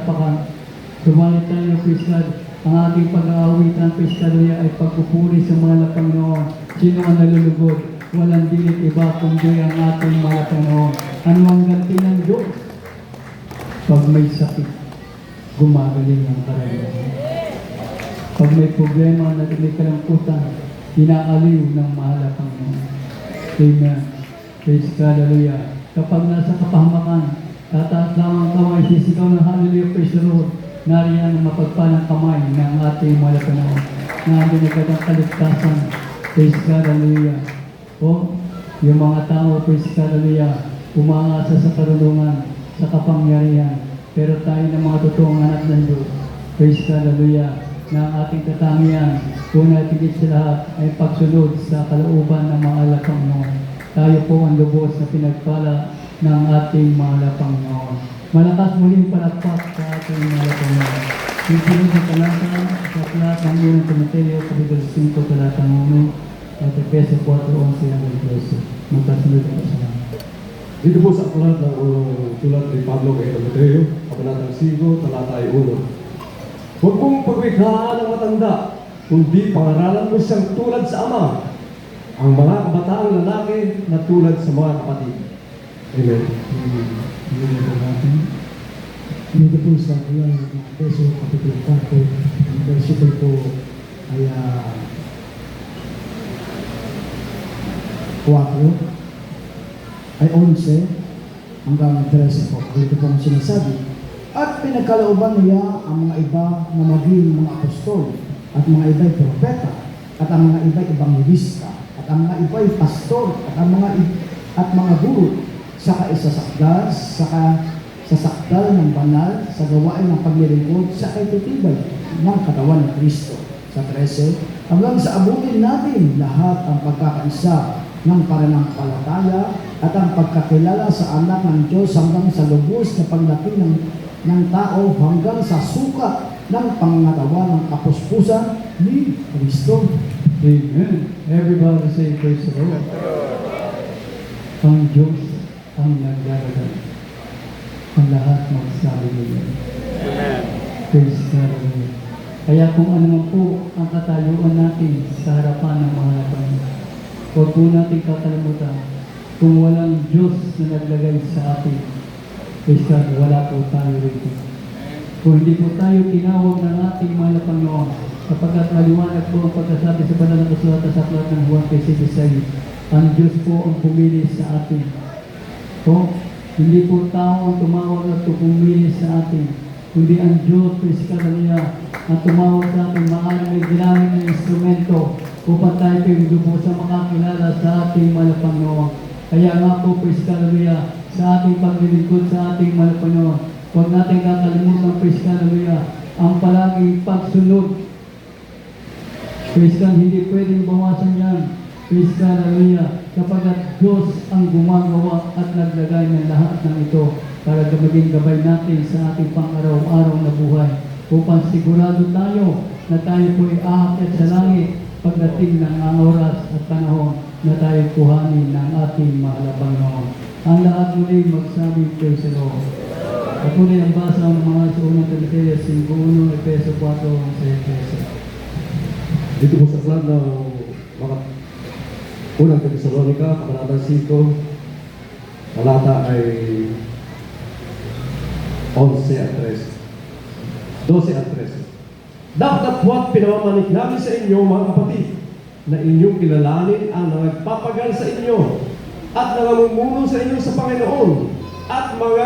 palakpakan. Sumalit tayo, praise God. Ang ating pag-aawitan, praise God, ay pagpupuri sa mahal na Panginoon. Sino ang nalulugod? Walang dilit iba kundi ang ating mahal na Panginoon. Ano ang ganti ng Diyos? Pag may sakit, gumagaling ang karamihan. Pag may problema na may kalamputan, inaaliw ng mahal na Panginoon. Amen. Praise God, hallelujah. Kapag nasa kapahamakan, tataas lamang kamay, sisigaw ng hallelujah, praise the Lord. Nariyan ang mapagpalang kamay ng ating mahal na Panginoon. Nandun agad ang kaligtasan. Praise God, hallelujah. O, yung mga tao, praise God, hallelujah, umaasa sa karunungan, sa kapangyarihan. Pero tayo ng mga totoong anak ng Diyos, praise God, hallelujah, na ang ating katangian, una at higit sa lahat, ay pagsunod sa kalooban ng mga alak Panginoon. Tayo po ang lubos na pinagpala ng ating mga Panginoon. Malakas muling palakpak sa ating mga Panginoon. Yung sunod na talata sa aklat ng unang Timoteo, kapitulo 5, talata 1, at Efeso 4:11 hanggang 12. Magkasunod ang kasalanan. Dito po sa aklat ng sulat ni Pablo kay Timoteo, kabanatang 5, talata 1. Huwag mong pagwikhaan ang matanda, kundi pangaralan mo siyang tulad sa ama, ang mga kabataang lalaki na tulad sa mga kapatid. Amen. Hindi po natin. Dito po sa bulan ng Efeso Kapitulo 4, ang versikulo po ay 4 ay 11 hanggang 13 po. Dito po ang sinasabi. At pinagkalooban niya ang mga iba na maging mga apostol, at mga iba'y propeta, at ang mga iba'y ebangelista, at ang mga iba'y pastor, at ang mga guro, saka sasakdal ng banal sa gawain ng paglilingkod sa kaitutibay ng katawan ng Kristo. Sa 13, hanggang sa abutin natin lahat ang pagkakaisa ng pananampalataya at ang pagkakilala sa anak ng Diyos hanggang sa lubos na paglaki ng tao hanggang sa sukat ng pangatawa ng kapuspusan ni Kristo. Amen. Everybody say praise the Lord. Ang Diyos ang nagdaragal. Ang lahat magsabi nila. Amen. Praise God. Kaya kung ano man po ang katayuan natin sa harapan ng mga Panginoon, huwag po natin kakalimutan kung walang Diyos na naglagay sa atin. Praise God, wala po tayo rito. Kung hindi po tayo tinawag ng ating mga Panginoon, sapagkat maliwanag po ang pagkasabi sa banal na kasulatan sa aklat ng Juan 16:6, ang Diyos po ang pumili sa atin. O, hindi po tao ang tumawag at pumili sa atin, kundi ang Diyos, praise God, ang tumawag sa atin, maaaring may ginamit ng instrumento upang tayo kayong lubos sa makakilala sa ating mga Panginoon. Kaya nga po, praise God, sa ating paglilingkod sa ating mahal na Panginoon, huwag natin kakalimutan, praise God, ang palaging pagsunod. Praise God, hindi pwedeng bawasan yan. Praise God, kapagkat Diyos ang gumagawa at naglagay ng lahat ng ito para maging gabay natin sa ating pang-araw-araw na buhay upang sigurado tayo na tayo po'y aakyat sa langit pagdating ng oras at panahon na tayo kuhanin ng ating mahal na Panginoon. Ang lahat muli magsabi, praise the Lord. Ako na ang basa ng mga sa unang Timoteo 5:1, Efeso 4, sa Efeso. Dito po sa aklat ng mga unang Tesalonica, kabanatang 5, talata ay 11 at 13. 12 at 13. Dapat pinamamanik namin sa inyo, mga kapatid, na inyong kilalanin ang nagpapagal sa inyo at nangamumuno sa inyo sa Panginoon at mga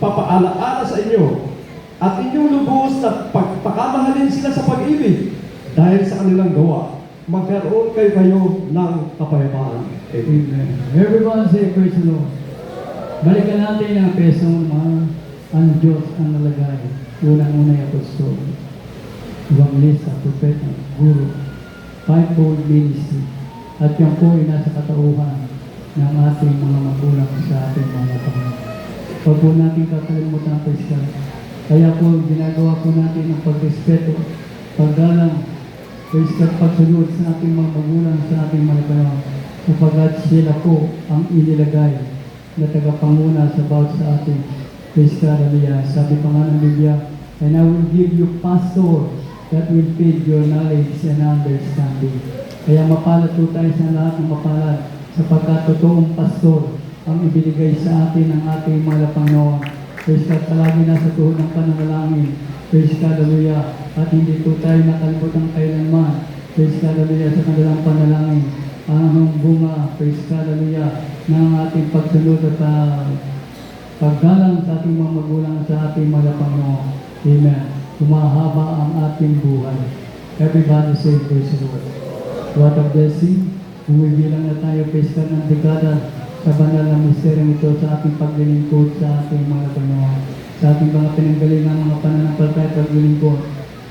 papaalaala sa inyo at inyong lubos na pagpakamahalin sila sa pag-ibig dahil sa kanilang gawa. Magkaroon kayo ng kapayapaan. Amen. Everyone say praise the Lord. Balikan natin ang pesong ang Diyos ang nalagay. Unang-una yung apostol, evangelista, propeta, guru, fivefold ministry. At yan po ay nasa katauhan ng ating mga magulang sa ating mga Panginoon. Huwag po natin kakalimutan ang Kristiyan. Kaya po ginagawa po natin ang pagrespeto, paggalang, Kristiyan, pagsunod sa ating mga magulang, sa ating mga Panginoon. Sapagkat sila po ang inilagay na tagapanguna sa bawat sa atin Praise God, hallelujah. Sabi pa nga ng Biblia, and I will give you pastor that will feed your knowledge and understanding. Kaya mapalad po tayo sa lahat ng mapalad sapagkat totoong pastor ang ibinigay sa atin ng ating mga Panginoon. Praise God, palagi nasa tuhod ng pananalangin. Praise God, hallelujah. At hindi po tayo nakalimutan kailanman. Praise God, hallelujah, sa kanilang panalangin. Ang bunga, praise God, hallelujah, ng ating pagsunod at paggalang sa ating mga magulang sa ating mga Panginoon. Amen. Humahaba ang ating buhay. Everybody say, praise the Lord. What a blessing. Bumibilang na tayo, praise God, ng dekada sa banal na misteryong ito sa ating paglilingkod sa ating mga Panginoon. Sa ating mga pinanggalingan, mga pananampalataya at paglilingkod.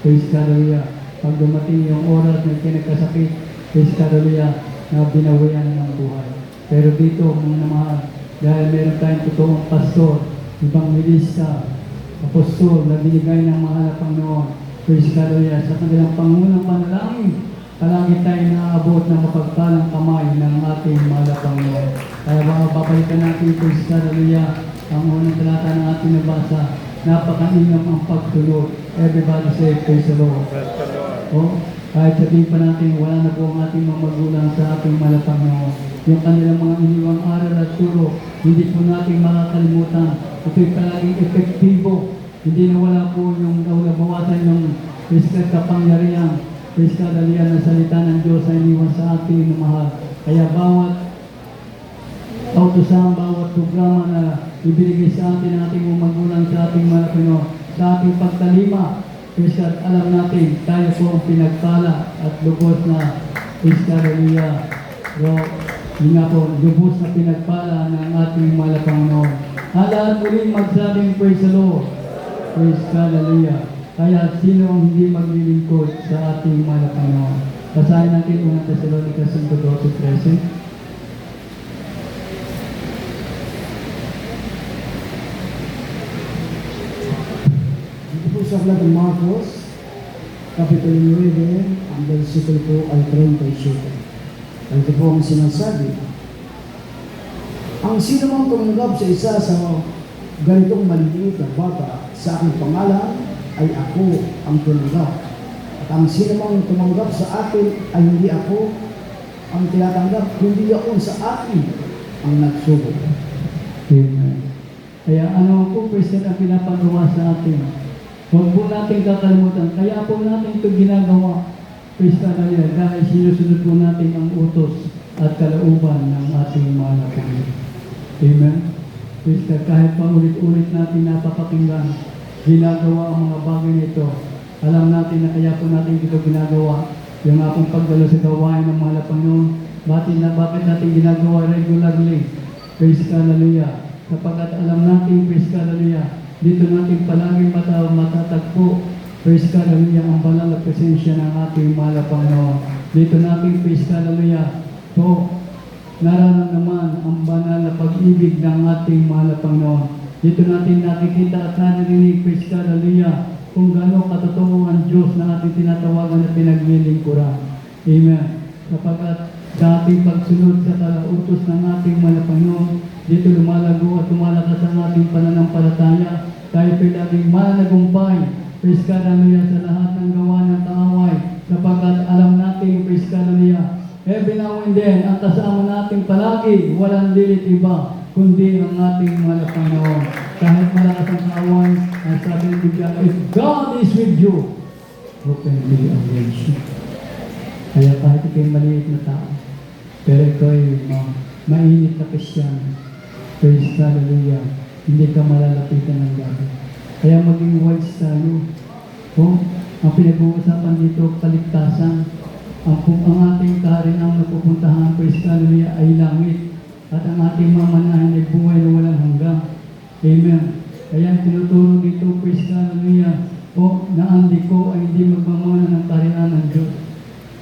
Praise God, hallelujah. Pag dumating yung oras na pinagkasakit, praise God, hallelujah, na binawian ng buhay. Pero dito, mga namahal, dahil meron tayong totoong pastor, ibang milista, apostol na binigay ng mahal na Panginoon, praise God, hallelujah, sa kanilang pangunang panalangin, palagi tayo naaabot ng mapagpalang kamay ng ating mahal na Panginoon. Kaya babalikan natin, praise God, hallelujah, ang unang talata ng ating nabasa, napakainam ang pagsunod. Everybody say, praise the Lord. Oh, kahit sabihin pa natin, wala na po ang ating mga magulang sa ating mahal na Panginoon. Yung kanilang mga iniwang aral at turo, hindi po natin makakalimutan. Ito'y palaging epektibo. Hindi na wala po yung nabawasan yung Kristiyan kapangyarihan. Kristiyan dalian ng salita ng Diyos ay iniwan sa ating na mahal. Kaya bawat kautusan, bawat programa na ibinigay sa atin ng ating mga magulang sa ating mga Panginoon, sa ating pagtalima, Kristiyan, alam natin, tayo po ang pinagpala at lubos na Kristiyan, hallelujah. Yun nga po, lubos na pinagpala ng ating mahal na Panginoon. Lahat muling magsabing praise the Lord. Praise God, hallelujah. Kaya sino ang hindi maglilingkod sa ating mahal na Panginoon? Basahin natin unang Thessalonica 5:12-13. Dito po sa aklat ng Marcos, Kapitulo 9, ang versikulo po ay 37. Ito po ang sinasabi. Ang sino mang tumanggap sa isa sa ganitong maliliit na bata sa aking pangalan, ay ako ang tumanggap. At ang sino mang tumanggap sa akin, ay hindi ako ang tinatanggap, kundi ako sa akin ang nagsugo. Amen. Kaya ano po, Kristiyan, ang pinapagawa sa atin? Huwag po natin kakalimutan. Kaya po natin ito ginagawa, Kristiyan, dahil sinusunod po natin ang utos at kalauban ng ating mga Panginoon. Amen. Kristiyan, kahit pa ulit-ulit natin napapakinggan, ginagawa ang mga bagay nito. Alam natin na kaya po natin ito ginagawa. Yung akong pagdalo sa gawain ng mga Panginoon, bakit natin ginagawa regularly? Praise God, hallelujah. Sapagkat alam natin, praise God, hallelujah, dito natin palaging matatagpo, praise God, hallelujah, ang banal na presensya ng ating mahal na Panginoon. Dito natin, praise God, hallelujah, to nararamdaman ang banal na pag-ibig ng ating mahal na Panginoon. Dito natin nakikita at narinig, praise God, hallelujah, kung gaano katotoo ang Diyos na ating tinatawagan at pinaglilingkuran. Amen. Sapagkat sa ating pagsunod sa kalautos ng ating mahal na Panginoon, dito lumalago at lumalakas ang ating pananampalataya. Tayo laging mananagumpay, praise God, hallelujah, sa lahat ng gawa ng kaaway. Sapagkat alam natin, praise God, hallelujah, every now and then, ang kasama natin palagi, walang lilit iba, kundi ang ating mahal na Panginoon. Kahit malakas ang kaaway, ang sabi ng Biblia, if God is with you, who can be against you? Kaya kahit ikaw'y maliit na tao, pero ikaw'y mainit na Kristiyan, praise God, hallelujah, hindi ka malalapitan ng gabi. Kaya maging wise tayo. Ang pinag-uusapan dito, kaligtasan. Ang ating kahariang napupuntahan, praise God, hallelujah, ay langit. At ang ating mamanahin ay buhay na walang hanggang. Amen. Kaya tinuturo dito, praise God, hallelujah, na ang liko ay hindi magmamana ng kaharian ng Diyos.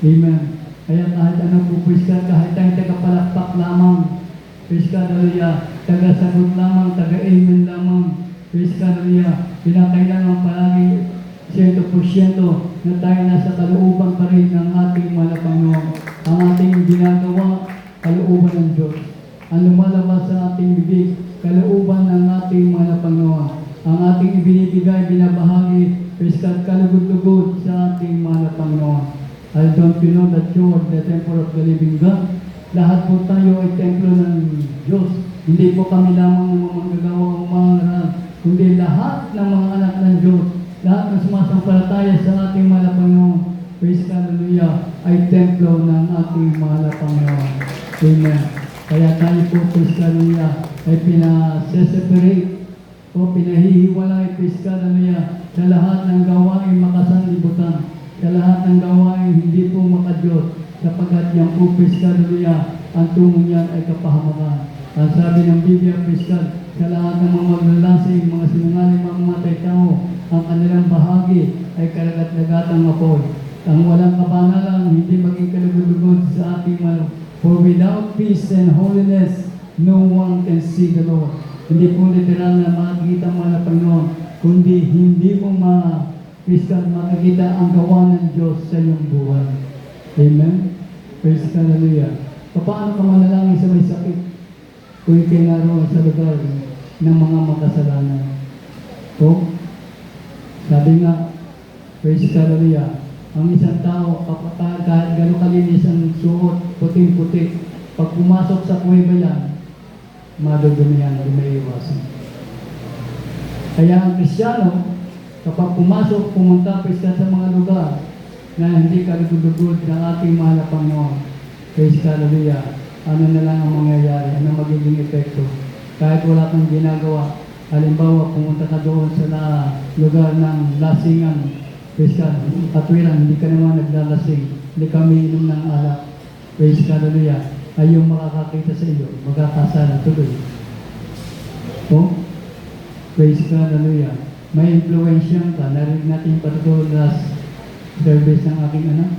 Amen. Kaya kahit ano po, praise God, kahit tayong tagapalakpak lamang, praise God, hallelujah, taga-sagot lamang, taga-amen lamang, praise God, hallelujah, pinakailangan palagi 100% na tayo nasa kalooban pa rin ng ating mahal na Panginoon. Ang ating ginagawa, kalooban ng Diyos. Ang lumalabas sa ating bibig, kalooban ng ating mahal na Panginoon. ang ating ibinibigay, binabahagi, praise God, kalugod-lugod sa ating mahal na Panginoon. I don't you know that you are the temple of the living God? Lahat po tayo ay templo ng Diyos. Hindi po kami lamang ng mga manggagawa o mga ngaral, kundi lahat ng mga anak ng Diyos, lahat ng sumasampalataya sa ating mahal na Panginoon, praise God, hallelujah, ay templo ng ating mahal na Panginoon. Amen. Kaya tayo po, praise God, hallelujah, ay pinaseseparate o pinahihiwalay, praise God, hallelujah, sa lahat ng gawain makasanlibutan, sa lahat ng gawain hindi po makadiyos, sapagkat yung po, praise God, hallelujah, ang tungo niyan ay kapahamakan. Ang sabi ng Biblia, praise God, sa lahat ng mga maglalasing, mga sinungaling, mga matay tao, ang kanilang bahagi ay karagat-lagatang apoy. Ang walang kabanalan, hindi maging kalugod-lugod sa ating mga. For without peace and holiness, no one can see the Lord. Hindi po literal na makikita mo na Panginoon, kundi hindi mo makikita ang gawa ng Diyos sa iyong buhay. Amen? Praise God, hallelujah. Paano ka manalangin sa may sakit kung ikay naroon sa lugar ng mga makasalanan? O, sabi nga, praise God, hallelujah, ang isang tao, kahit gano'ng kalinis ang suot, puting-puti, pag pumasok sa kuweba yan, madudumi yan, hindi may iwasan. Kaya ang Kristiyano, kapag pumasok, pumunta, praise God, sa mga lugar na hindi kalugod-lugod ng ating mahal na Panginoon, praise God, hallelujah, ano na lang ang mangyayari, ano magiging epekto. Kahit wala kang ginagawa, halimbawa, pumunta ka doon sa lugar ng lasingan, praise God, katwiran, hindi ka naman naglalasing, hindi kami inom ng alak, praise God, hallelujah, ay yung makakakita sa iyo, magkakasala tuloy. O, praise God, hallelujah, may influensya ka, narinig natin patutulog last service ng aking anak.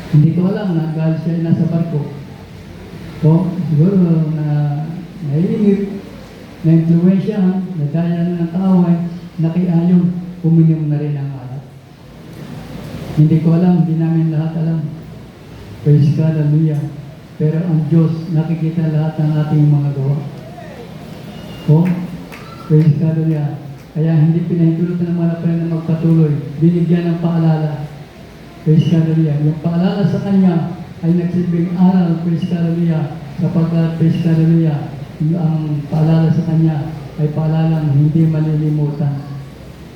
Hindi ko alam na dahil siya nasa barko. O, siguro na naiinip, na-influensya, nagkaya na ng kaaway, nakiayon, uminom na rin ang alak. Hindi ko alam, hindi namin lahat alam. Praise God, hallelujah. Pero ang Diyos, nakikita lahat ng ating mga gawa. O, praise God, hallelujah. Kaya hindi pinahintulot ng mga pala na magpatuloy. Binigyan ng paalala. Praise God, hallelujah. Yung paalala sa kanya ay nagsilbing aral, praise God, hallelujah. Sapagkat, praise God, hallelujah, ang paalala sa kanya ay paalalang hindi malilimutan.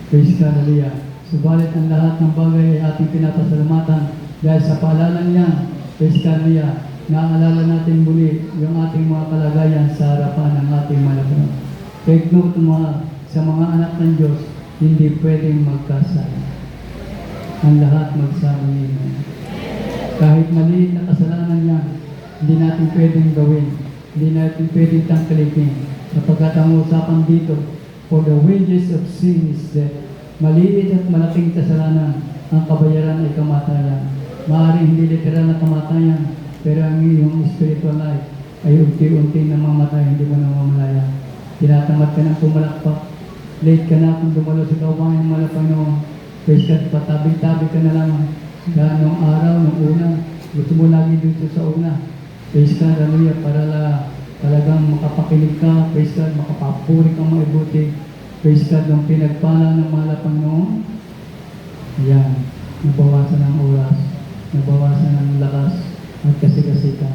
Praise God, hallelujah. Subalit ang lahat ng bagay ay ating pinapasalamatan dahil sa paalala niya, praise God, hallelujah, naaalala natin muli yung ating mga kalagayan sa harapan ng ating malapan. Take note sa mga anak ng Diyos, hindi pwedeng magkasala. Ang lahat magsama niya. Kahit maliit na kasalanan niya, hindi natin pwedeng gawin. Hindi natin pwedeng tangkalikin. Sapagkat ang usapan dito, for the wages of sin is death. Maliit at malaking kasalanan, ang kabayaran ay kamatayan. Maaaring hindi literal na kamatayan, pero ang iyong spiritual life ay unti-unti na mamatay, hindi mo na mamalaya. Tinatamad ka ng pumalakpak. Late ka na kung dumalo sa gawain ng mga Panginoon. Praise God, patabi-tabi ka na lang. Dahil nung araw, nung una, gusto mo lagi dito sa una. Praise God, hallelujah, para talagang makapakinig ka. Praise God, makapapuri kang maibuti. Praise God, nung pinagpala ng mga Panginoon. Yan, nabawasan ng oras, nabawasan ng lakas, at kasigasikan.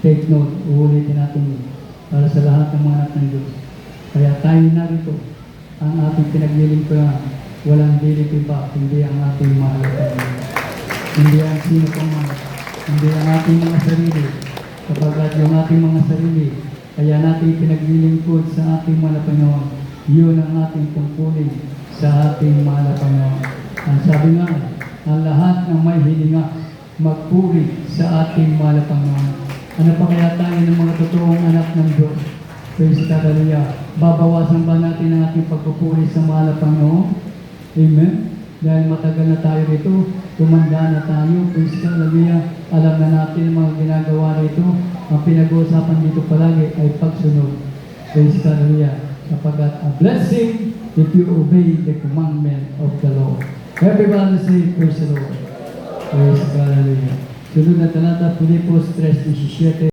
Take note, uulitin natin para sa lahat ng mga anak ng Diyos. Kaya tayo narito, ang ating pinaglilingkuran, walang dilit iba, hindi ang ating mahal na Panginoon. Hindi ang sino pang mahal, hindi ang ating mga sarili, kapagkat yung ating mga sarili, kaya natin pinaglilingkod sa ating mahal na Panginoon, yun ang ating tungkulin sa ating mahal na Panginoon. Ang sabi nga, ang lahat ng may hilinga, magpuri sa ating mahal na Panginoon. Ano pa kaya tayo ng mga totoong anak ng Diyos? Praise God, hallelujah. Babawasan ba natin ang ating pagpupuri sa mahal na Panginoon? Amen? Dahil matagal na tayo rito, tumanda na tayo, praise God, hallelujah. Alam na natin ang mga ginagawa rito. Ang pinag-uusapan dito palagi ay pagsunod. Praise God, hallelujah. Sapagkat a blessing if you obey the commandment of the Lord. Everybody say, praise the Lord. Praise God, hallelujah. Sunod na talata, Filipos 3:17.